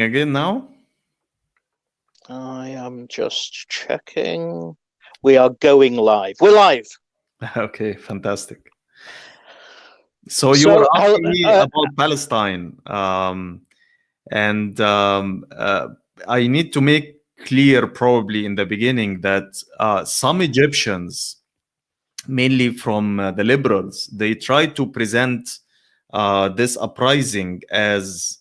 again now? I am just checking. We are going live. We're live. Okay, fantastic. So you were asking me about Palestine, and I need to make clear probably in the beginning that some Egyptians, mainly from the liberals, they try to present this uprising as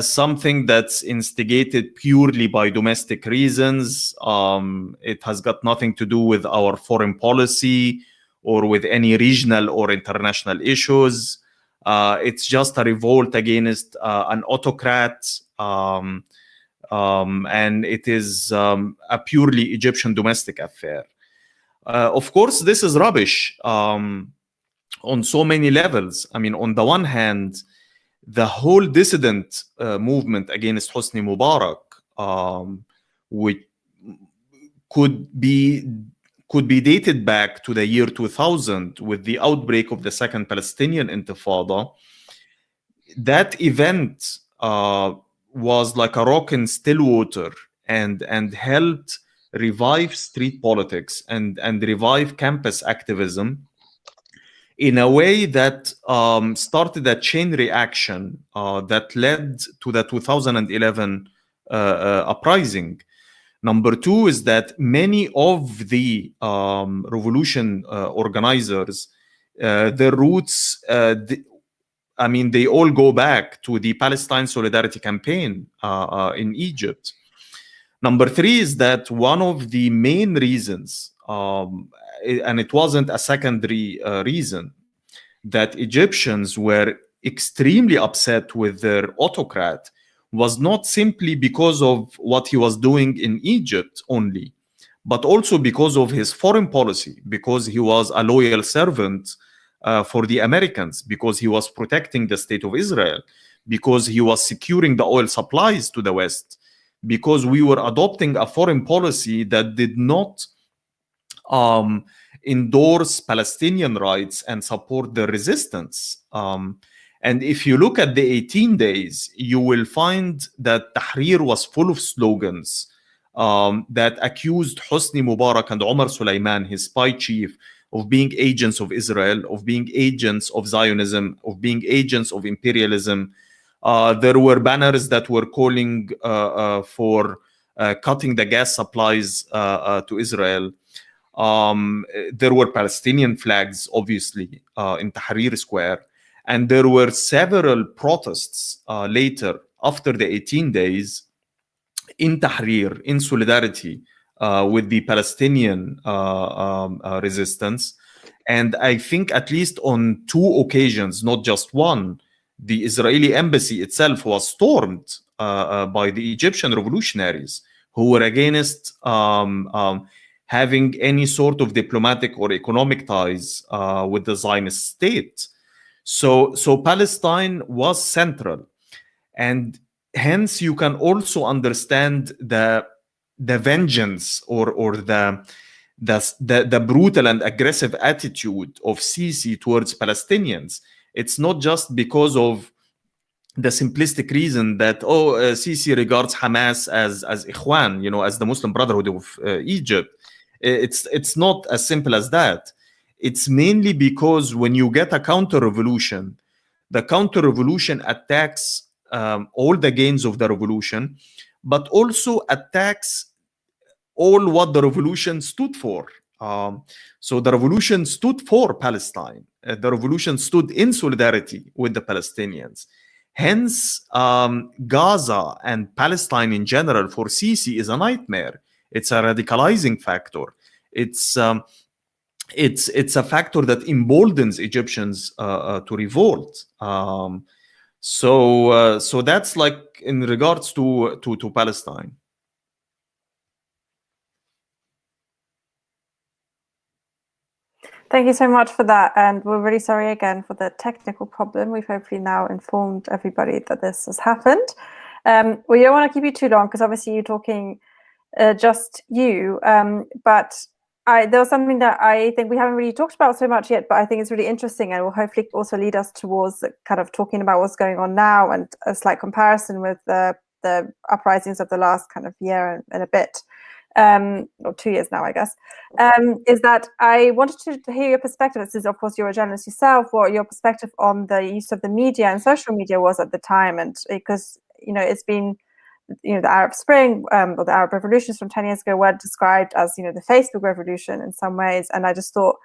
something that's instigated purely by domestic reasons. It has got nothing to do with our foreign policy or with any regional or international issues. It's just a revolt against an autocrat, and it is a purely Egyptian domestic affair. Of course, this is rubbish on so many levels. I mean, on the one hand, the whole dissident movement against Hosni Mubarak, which could be dated back to the year 2000 with the outbreak of the Second Palestinian Intifada. That event was like a rock in still water and helped revive street politics and revive campus activism in a way that started a chain reaction that led to the 2011 uprising. Number two is that many of the revolution organizers, their roots, they all go back to the Palestine Solidarity Campaign in Egypt. Number three is that one of the main reasons, and it wasn't a secondary reason, that Egyptians were extremely upset with their autocrat was not simply because of what he was doing in Egypt only, but also because of his foreign policy, because he was a loyal servant for the Americans, because he was protecting the state of Israel, because he was securing the oil supplies to the West, because we were adopting a foreign policy that did not endorse Palestinian rights and support the resistance. And if you look at the 18 days, you will find that Tahrir was full of slogans that accused Hosni Mubarak and Omar Suleiman, his spy chief, of being agents of Israel, of being agents of Zionism, of being agents of imperialism. There were banners that were calling for cutting the gas supplies to Israel. There were Palestinian flags, obviously, in Tahrir Square. And there were several protests later, after the 18 days, in Tahrir, in solidarity with the Palestinian resistance. And I think at least on two occasions, not just one, the Israeli embassy itself was stormed by the Egyptian revolutionaries who were against having any sort of diplomatic or economic ties with the Zionist state. So Palestine was central, and hence you can also understand the vengeance or the brutal and aggressive attitude of Sisi towards Palestinians. It's not just because of the simplistic reason that Sisi regards Hamas as Ikhwan, as the Muslim Brotherhood of Egypt. It's not as simple as that. It's mainly because when you get a counter-revolution, the counter-revolution attacks all the gains of the revolution, but also attacks all what the revolution stood for. So the revolution stood for Palestine. The revolution stood in solidarity with the Palestinians. Hence, Gaza and Palestine in general for Sisi is a nightmare. It's a radicalizing factor. It's a factor that emboldens Egyptians to revolt. So that's like in regards to Palestine. Thank you so much for that, and we're really sorry again for the technical problem. We've hopefully now informed everybody that this has happened. We don't want to keep you too long because obviously you're talking just you, but there was something that I think we haven't really talked about so much yet, but I think it's really interesting and will hopefully also lead us towards kind of talking about what's going on now and a slight comparison with the the uprisings of the last kind of year and a bit, or 2 years now, I guess, is that I wanted to hear your perspective. This is, of course, you're a journalist yourself, what your perspective on the use of the media and social media was at the time. And because, it's been, the Arab Spring or the Arab revolutions from 10 years ago were described as, the Facebook revolution in some ways. And I just thought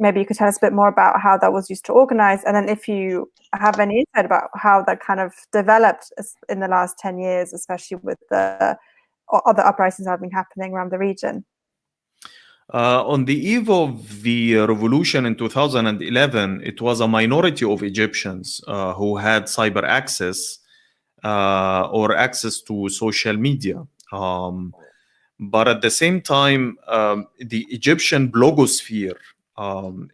maybe you could tell us a bit more about how that was used to organize. And then if you have any insight about how that kind of developed in the last 10 years, especially with the other uprisings that have been happening around the region. On the eve of the revolution in 2011, it was a minority of Egyptians who had cyber access or access to social media. But at the same time, the Egyptian blogosphere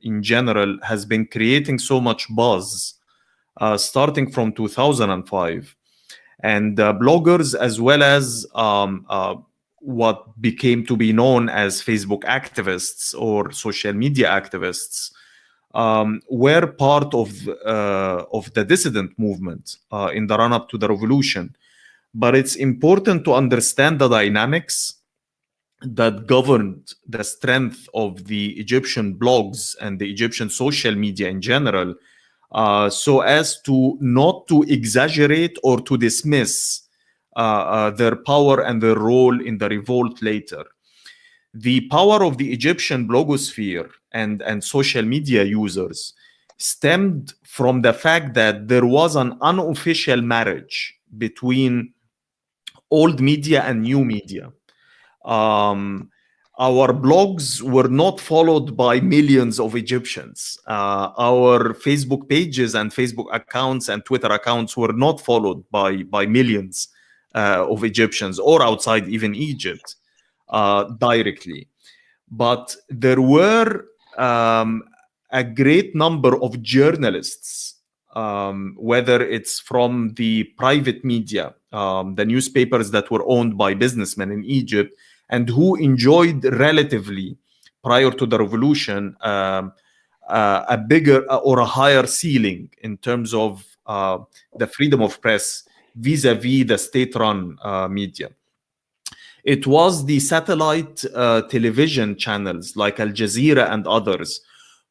in general has been creating so much buzz starting from 2005. And bloggers, as well as what became to be known as Facebook activists or social media activists, were part of the dissident movement in the run-up to the revolution. But it's important to understand the dynamics that governed the strength of the Egyptian blogs and the Egyptian social media in general, so as to not to exaggerate or to dismiss their power and their role in the revolt later. The power of the Egyptian blogosphere and social media users stemmed from the fact that there was an unofficial marriage between old media and new media. Our blogs were not followed by millions of Egyptians. Our Facebook pages and Facebook accounts and Twitter accounts were not followed by millions of Egyptians or outside even Egypt directly. But there were a great number of journalists, whether it's from the private media, the newspapers that were owned by businessmen in Egypt, and who enjoyed relatively, prior to the revolution, a bigger or a higher ceiling in terms of the freedom of press vis-a-vis the state-run media. It was the satellite television channels like Al Jazeera and others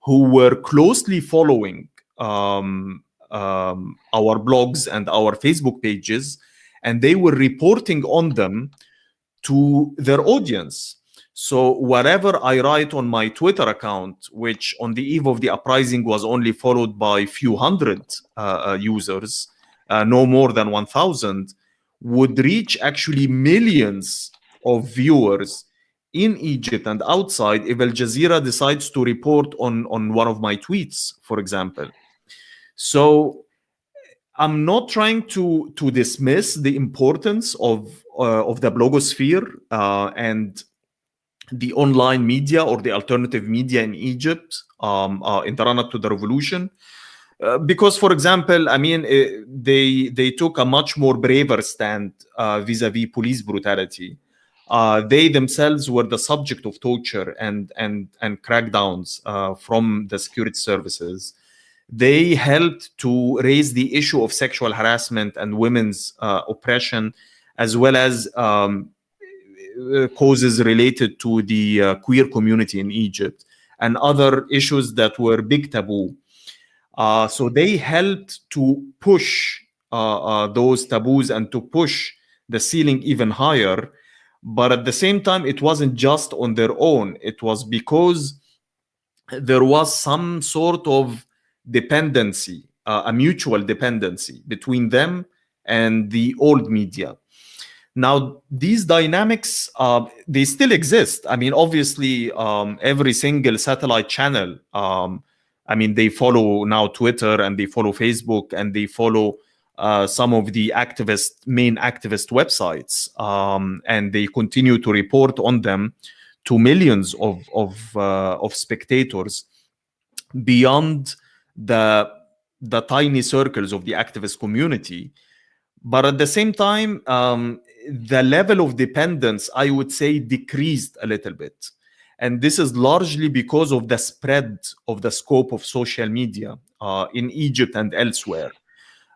who were closely following our blogs and our Facebook pages, and they were reporting on them to their audience. So whatever I write on my Twitter account, which on the eve of the uprising was only followed by a few hundred users, no more than 1,000, would reach actually millions of viewers in Egypt and outside if Al Jazeera decides to report on one of my tweets, for example. So I'm not trying to dismiss the importance of the blogosphere and the online media or the alternative media in Egypt in the run-up to the revolution. Because, for example, I mean, they took a much more braver stand vis-a-vis police brutality. They themselves were the subject of torture and crackdowns from the security services. They helped to raise the issue of sexual harassment and women's oppression, as well as causes related to the queer community in Egypt and other issues that were big taboo. So they helped to push those taboos and to push the ceiling even higher. But at the same time, it wasn't just on their own. It was because there was some sort of dependency, a mutual dependency between them and the old media. Now, these dynamics, they still exist. I mean, obviously, every single satellite channel, I mean, they follow now Twitter and they follow Facebook and they follow some of the main activist websites, and they continue to report on them to millions of spectators beyond the tiny circles of the activist community. But at the same time, the level of dependence, I would say, decreased a little bit. And this is largely because of the spread of the scope of social media in Egypt and elsewhere.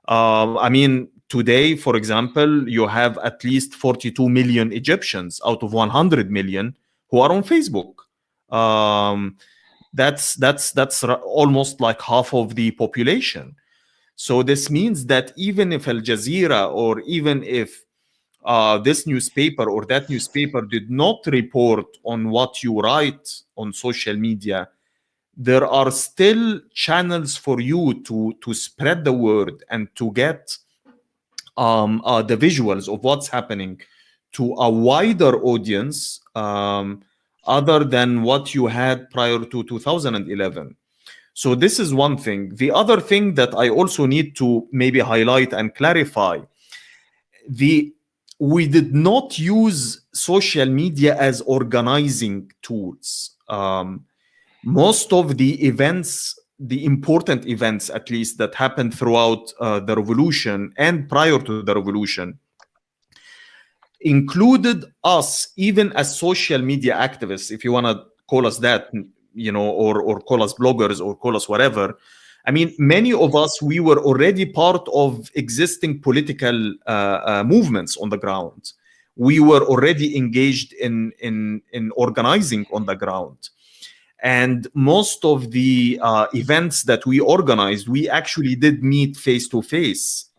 I mean, today, for example, you have at least 42 million Egyptians out of 100 million who are on Facebook. That's almost like half of the population. So this means that even if Al Jazeera, or even if this newspaper or that newspaper did not report on what you write on social media, there are still channels for you to spread the word and to get the visuals of what's happening to a wider audience, other than what you had prior to 2011. So this is one thing. The other thing that I also need to maybe highlight and clarify, we did not use social media as organizing tools. Most of the events, the important events at least, that happened throughout the revolution and prior to the revolution, included us, even as social media activists, if you want to call us that, or call us bloggers, or call us whatever. I mean, many of us, we were already part of existing political movements on the ground. We were already engaged in organizing on the ground. And most of the events that we organized, we actually did meet face to face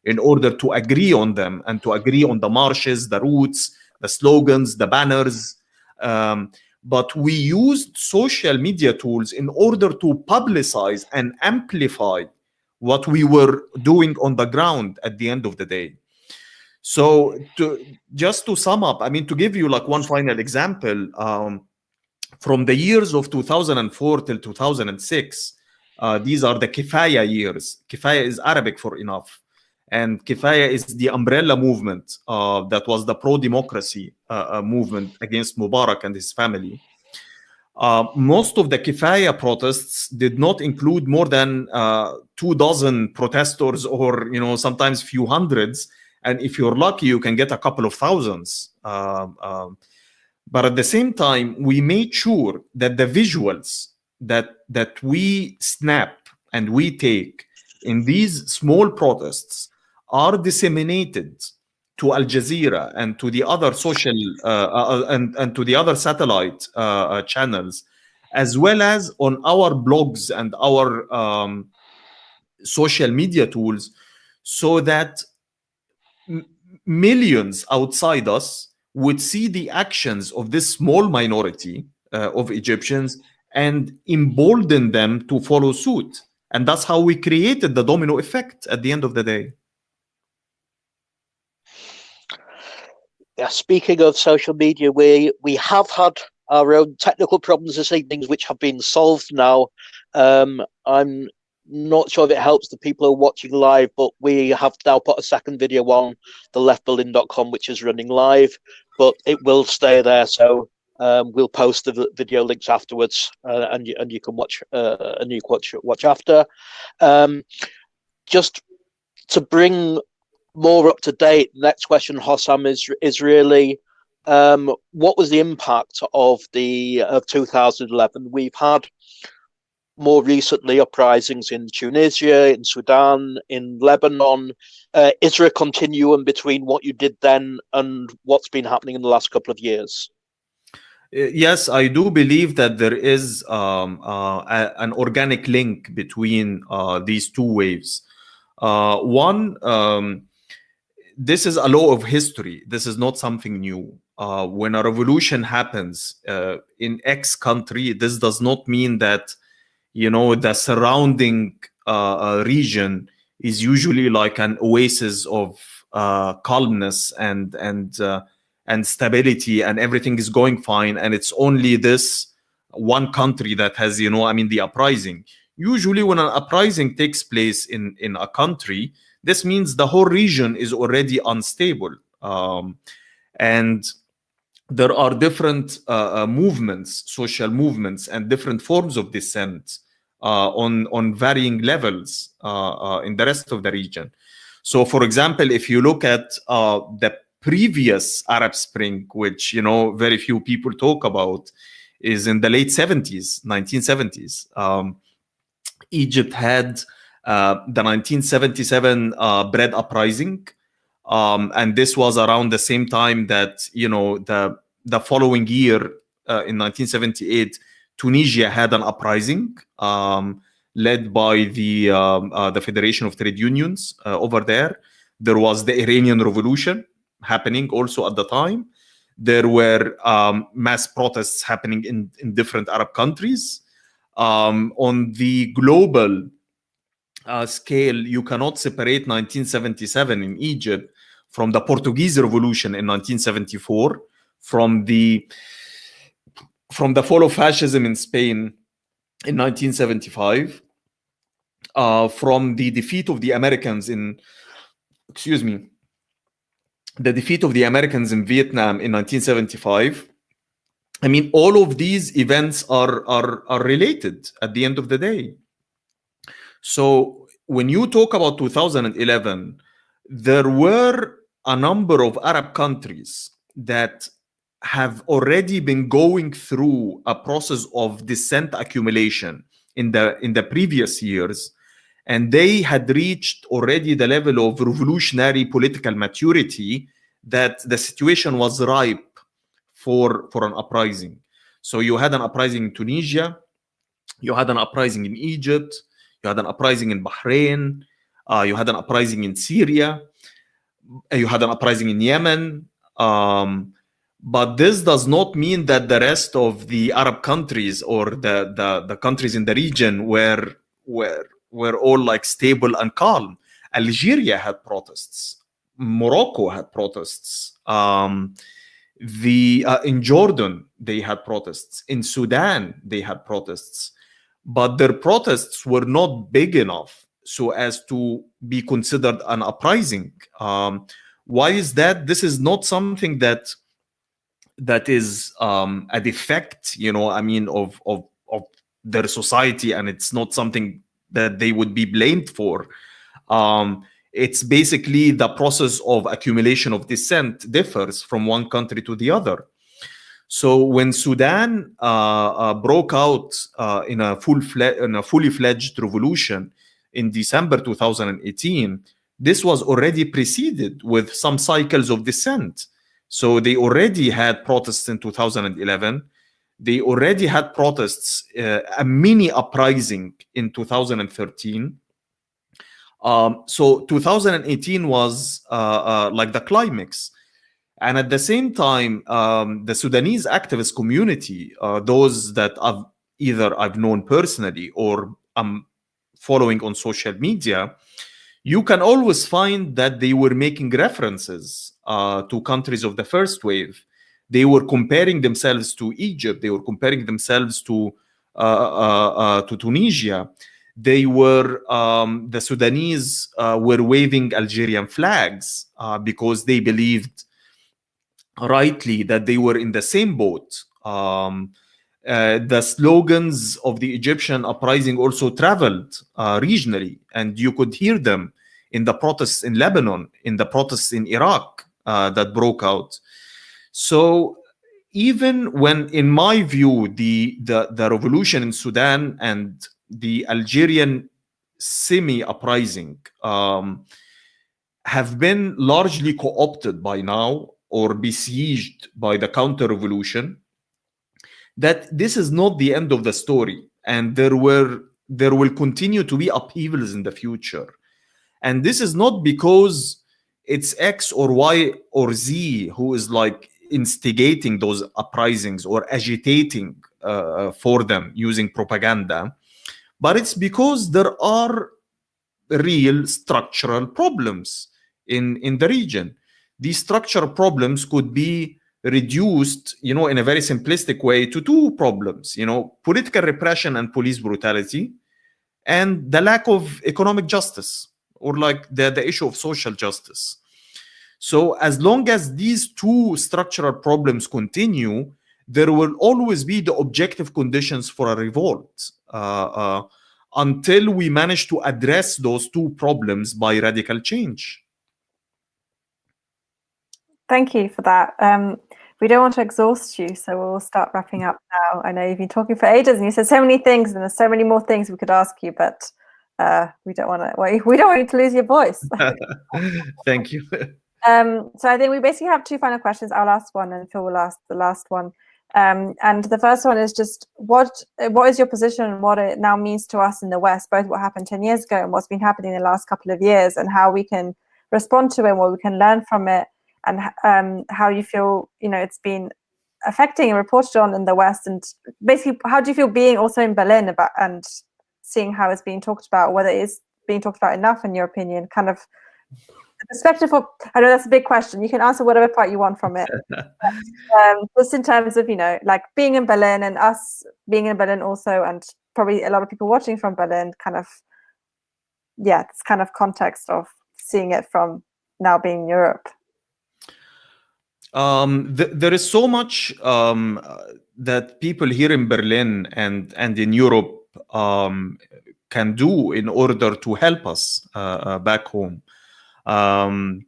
in order to agree on them, and to agree on the marches, the routes, the slogans, the banners. But we used social media tools in order to publicize and amplify what we were doing on the ground at the end of the day. So just to sum up, I mean, to give you like one final example, from the years of 2004 till 2006, these are the Kifaya years. Kifaya is Arabic for enough. And Kifaya is the umbrella movement that was the pro-democracy movement against Mubarak and his family. Most of the Kifaya protests did not include more than 24 protesters, or sometimes few hundreds. And if you're lucky, you can get a couple of thousands. But at the same time, we made sure that the visuals that we snap and we take in these small protests are disseminated to Al Jazeera and to the other social and to the other satellite channels, as well as on our blogs and our social media tools, so that millions outside us would see the actions of this small minority of Egyptians and embolden them to follow suit. And that's how we created the domino effect at the end of the day. Yeah, speaking of social media, we have had our own technical problems this evening, which have been solved now. I'm not sure if it helps the people who are watching live, but we have now put a second video on the leftberlin.com, which is running live, but it will stay there. So we'll post the video links afterwards, and you can watch and you can watch after. Just to bring more up to date, next question, Hossam, is really what was the impact of 2011? We've had more recently uprisings in Tunisia, in Sudan, in Lebanon. Is there a continuum between what you did then and what's been happening in the last couple of years? Yes, I do believe that there is an organic link between these two waves. One, this is a law of history. This is not something new. When a revolution happens in X country, this does not mean that the surrounding region is usually like an oasis of calmness and stability, and everything is going fine, and it's only this one country that has the uprising. Usually when an uprising takes place in a country, this means the whole region is already unstable, and there are different movements, social movements, and different forms of dissent on varying levels in the rest of the region. So, for example, if you look at the previous Arab Spring, which very few people talk about, is in the late 70s, 1970s. Egypt had the 1977 bread uprising, and this was around the same time that, you know, the following year, in 1978, Tunisia had an uprising led by the Federation of Trade Unions over there. There was the Iranian Revolution happening also at the time. There were mass protests happening in different Arab countries. On the global scale, you cannot separate 1977 in Egypt from the Portuguese Revolution in 1974, from the fall of fascism in Spain in 1975, from the defeat of the Americans in, the defeat of the Americans in Vietnam in 1975. I mean, all of these events are related at the end of the day. So when you talk about 2011, there were a number of Arab countries that have already been going through a process of dissent accumulation in the previous years, and they had reached already the level of revolutionary political maturity that the situation was ripe for an uprising. So you had an uprising in Tunisia, you had an uprising in Egypt, you had an uprising in Bahrain, you had an uprising in Syria, you had an uprising in Yemen. But this does not mean that the rest of the Arab countries or the countries in the region were all like stable and calm. Algeria had protests. Morocco had protests. In Jordan, they had protests. In Sudan, they had protests. But their protests were not big enough so as to be considered an uprising. Why is that? This is not something that is a defect, you know, I mean, of their society, and it's not something that they would be blamed for. It's basically the process of accumulation of dissent differs from one country to the other. So when Sudan broke out in a fully fledged revolution in December 2018, this was already preceded with some cycles of dissent. So they already had protests in 2011. They already had protests, a mini uprising in 2013. So 2018 was like the climax. And at the same time, the Sudanese activist community, those that I've known personally or I'm following on social media, you can always find that they were making references to countries of the first wave. They were comparing themselves to Egypt. They were comparing themselves to Tunisia. They were the Sudanese were waving Algerian flags because they believed rightly that they were in the same boat. The slogans of the Egyptian uprising also traveled regionally, and you could hear them in the protests in Lebanon, in the protests in Iraq that broke out. So even when, in my view, the revolution in Sudan and the Algerian semi-uprising have been largely co-opted by now or besieged by the counter-revolution, that this is not the end of the story, and there will continue to be upheavals in the future. And this is not because it's X or Y or Z who is like instigating those uprisings or agitating for them using propaganda, but it's because there are real structural problems in the region. These structural problems could be reduced, you know, in a very simplistic way to two problems, you know, political repression and police brutality, and the lack of economic justice, or like the issue of social justice. So as long as these two structural problems continue, there will always be the objective conditions for a revolt until we manage to address those two problems by radical change. Thank you for that. We don't want to exhaust you, so we'll start wrapping up now. I know you've been talking for ages and you said so many things, and there's so many more things we could ask you, but We don't want you to lose your voice. Thank you. So I think we basically have two final questions. I'll ask one and Phil will ask the last one. And the first one is just what is your position and what it now means to us in the West, both what happened 10 years ago and what's been happening in the last couple of years, and how we can respond to it and what we can learn from it, and how you feel, it's been affecting and reported on in the West, and basically how do you feel being also in Berlin about and seeing how it's being talked about, whether it is being talked about enough in your opinion, kind of the perspective of, I know that's a big question, you can answer whatever part you want from it. Just in terms of, like being in Berlin and us being in Berlin also, and probably a lot of people watching from Berlin, kind of, it's kind of context of seeing it from now being in Europe. There is so much that people here in Berlin and in Europe can do in order to help us back home. And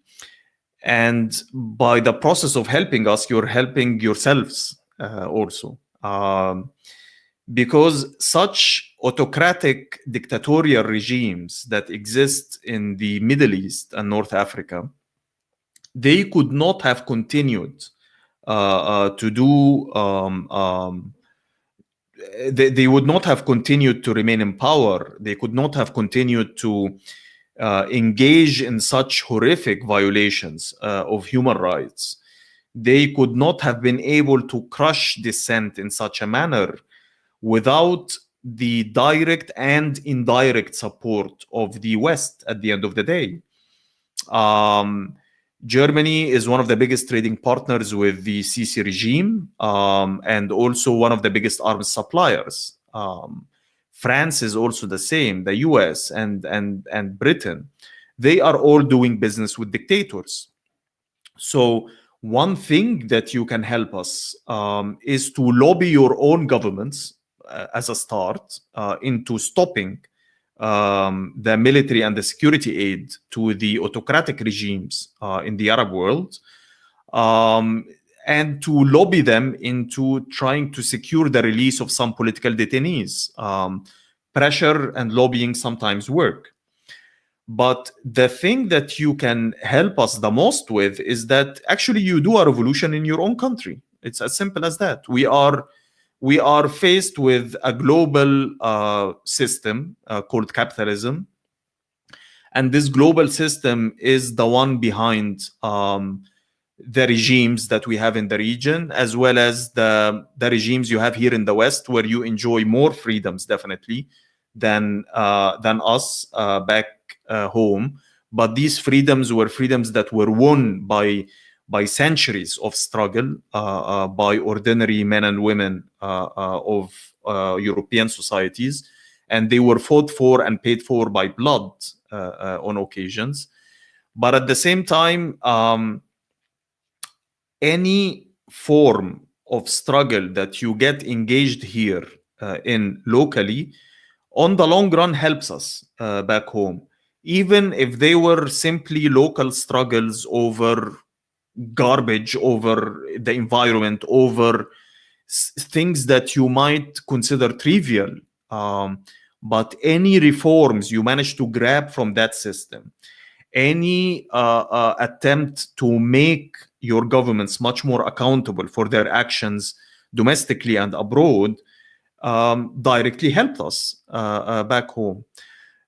by the process of helping us, you're helping yourselves also. Because such autocratic dictatorial regimes that exist in the Middle East and North Africa, they could not have continued to do, they would not have continued to remain in power. They could not have continued to engage in such horrific violations of human rights. They could not have been able to crush dissent in such a manner without the direct and indirect support of the West at the end of the day. Germany is one of the biggest trading partners with the Sisi regime, and also one of the biggest arms suppliers. France is also the same, the US and Britain. They are all doing business with dictators. So one thing that you can help us is to lobby your own governments as a start into stopping the military and the security aid to the autocratic regimes in the Arab world, and to lobby them into trying to secure the release of some political detainees. Pressure and lobbying sometimes work. But the thing that you can help us the most with is that actually you do a revolution in your own country. It's as simple as that. We are faced with a global system called capitalism. And this global system is the one behind the regimes that we have in the region, as well as the regimes you have here in the West, where you enjoy more freedoms, definitely, than us back home. But these freedoms were freedoms that were won by centuries of struggle by ordinary men and women of European societies, and they were fought for and paid for by blood on occasions. But at the same time, any form of struggle that you get engaged here in locally, on the long run helps us back home, even if they were simply local struggles over garbage, over the environment, over things that you might consider trivial. But any reforms you manage to grab from that system, any attempt to make your governments much more accountable for their actions domestically and abroad, directly helped us back home.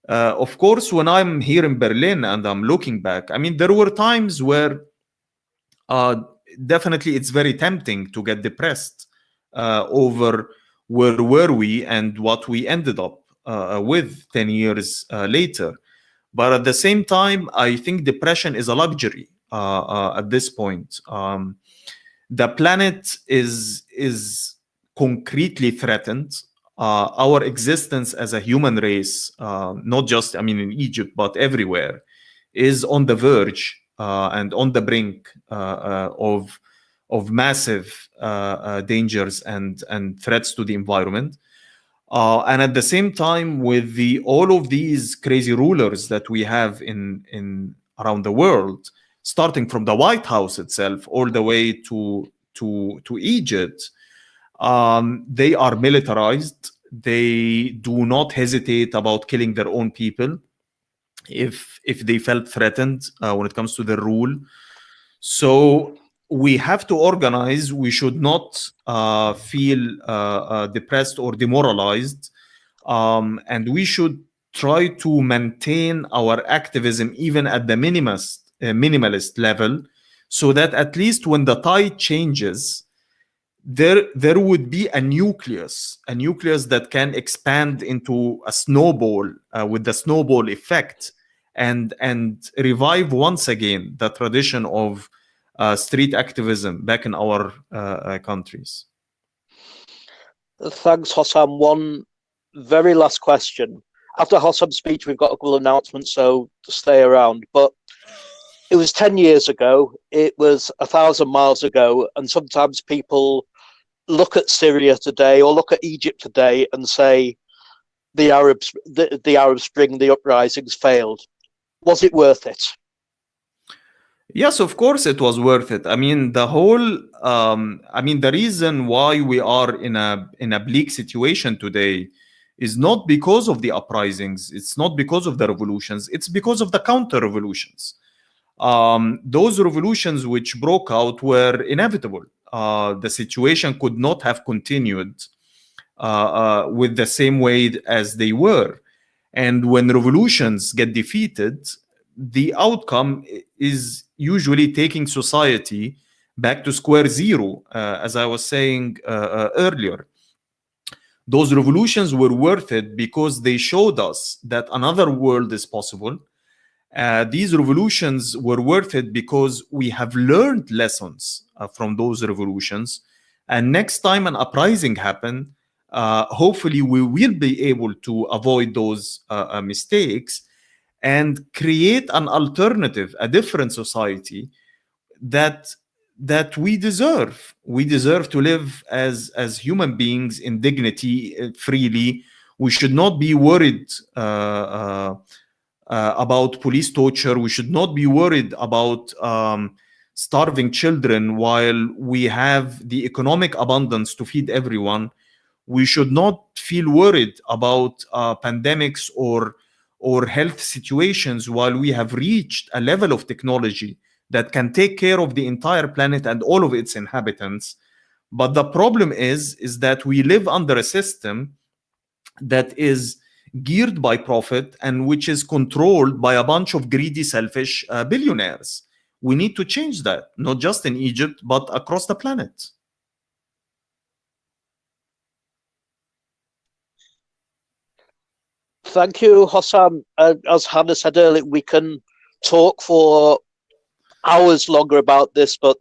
Of course, when I'm here in Berlin and I'm looking back, I mean, there were times where definitely it's very tempting to get depressed over where were we and what we ended up with 10 years later. But at the same time, I think depression is a luxury at this point. The planet is concretely threatened. Our existence as a human race, not just, in Egypt, but everywhere, is on the verge and on the brink of massive dangers and threats to the environment. And at the same time, with all of these crazy rulers that we have in around the world, starting from the White House itself all the way to Egypt, they are militarized. they do not hesitate about killing their own people if they felt threatened when it comes to the rule. So we have to organize. We should not feel depressed or demoralized, and we should try to maintain our activism even at the minimalist level, so that at least when the tide changes, there would be a nucleus that can expand into a snowball with the snowball effect, and revive once again the tradition of street activism back in our countries. Thanks, Hossam. One very last question. After Hossam's speech, we've got a couple of announcements, so stay around. But it was 10 years ago. It was 1,000 miles ago. And sometimes people look at Syria today or look at Egypt today and say the Arab Spring, the uprisings failed. Was it worth it? Yes, of course it was worth it. I mean, the reason why we are in a bleak situation today is not because of the uprisings. It's not because of the revolutions. It's because of the counter-revolutions. Those revolutions which broke out were inevitable. The situation could not have continued with the same way as they were. And when revolutions get defeated, the outcome is usually taking society back to square zero, as I was saying earlier. Those revolutions were worth it because they showed us that another world is possible. These revolutions were worth it because we have learned lessons from those revolutions. And next time an uprising happens, hopefully we will be able to avoid those mistakes and create an alternative, a different society that we deserve. We deserve to live as human beings in dignity, freely. We should not be worried about police torture. We should not be worried about starving children while we have the economic abundance to feed everyone. We should not feel worried about pandemics or health situations while we have reached a level of technology that can take care of the entire planet and all of its inhabitants. But the problem is that we live under a system that is geared by profit and which is controlled by a bunch of greedy, selfish billionaires. We need to change that, not just in Egypt, but across the planet. Thank you, Hossam. As Hannah said earlier, we can talk for hours longer about this, but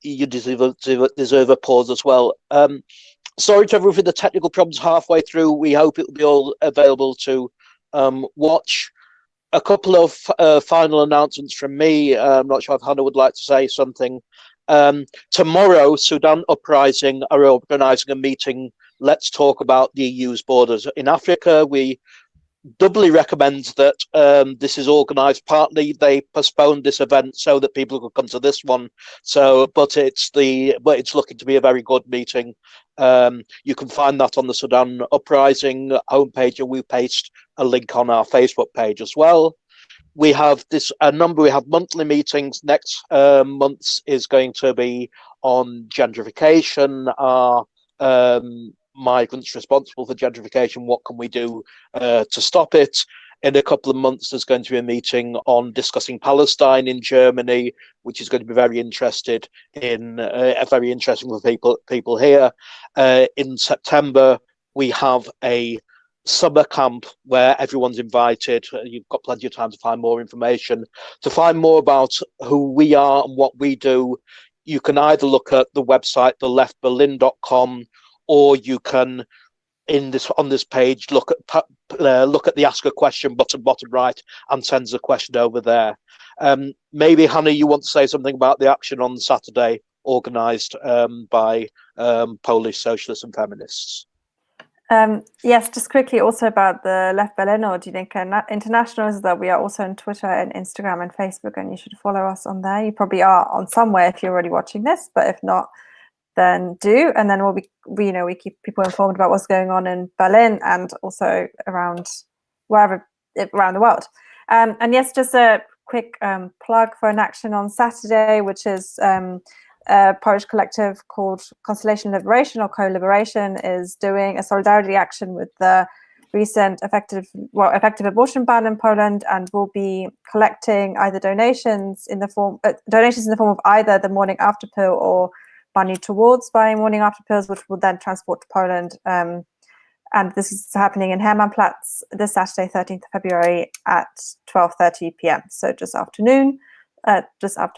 you deserve a pause as well. Sorry to everyone for the technical problems halfway through. We hope it will be all available to watch. A couple of final announcements from me. I'm not sure if Hannah would like to say something. Tomorrow, Sudan Uprising are organising a meeting. Let's talk about the EU's borders in Africa. We doubly recommend that this is organised. Partly they postponed this event so that people could come to this one. But it's looking to be a very good meeting. You can find that on the Sudan Uprising homepage, and we paste a link on our Facebook page as well. We have we have monthly meetings. Next month is going to be on gentrification. Migrants responsible for gentrification, what can we do to stop it? In a couple of months, there's going to be a meeting on discussing Palestine in Germany, which is going to be very interesting for people here. In September, we have a summer camp where everyone's invited. You've got plenty of time to find more information. To find more about who we are and what we do, you can either look at the website, theleftberlin.com, or you can, on this page, look at the Ask a Question button, bottom right, and sends a question over there. Maybe, Hannah, you want to say something about the action on Saturday, organised by Polish socialists and feminists? Yes, just quickly also about the Left Berlin or Die Linke International is that we are also on Twitter and Instagram and Facebook, and you should follow us on there. You probably are on somewhere if you're already watching this, but if not, then do, and then we keep people informed about what's going on in Berlin and also around wherever around the world. And yes, just a quick plug for an action on Saturday, which is a Polish collective called Constellation Liberation or Co-Liberation is doing a solidarity action with the recent effective abortion ban in Poland, and will be collecting either donations in the form of either the morning after pill or money towards buying morning after pills, which will then transport to Poland. And this is happening in Hermannplatz this Saturday, 13th of February at 12:30 p.m. So just after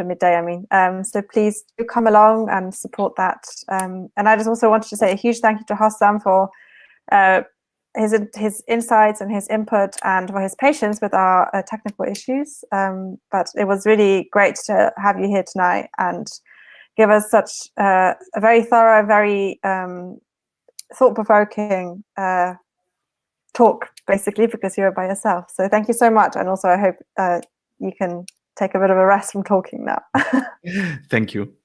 midday, I mean. So please do come along and support that. And I just also wanted to say a huge thank you to Hossam for his insights and his input and for his patience with our technical issues. But it was really great to have you here tonight and give us such a very thorough, very thought-provoking talk, basically, because you're by yourself. So thank you so much. And also I hope you can take a bit of a rest from talking now. Thank you.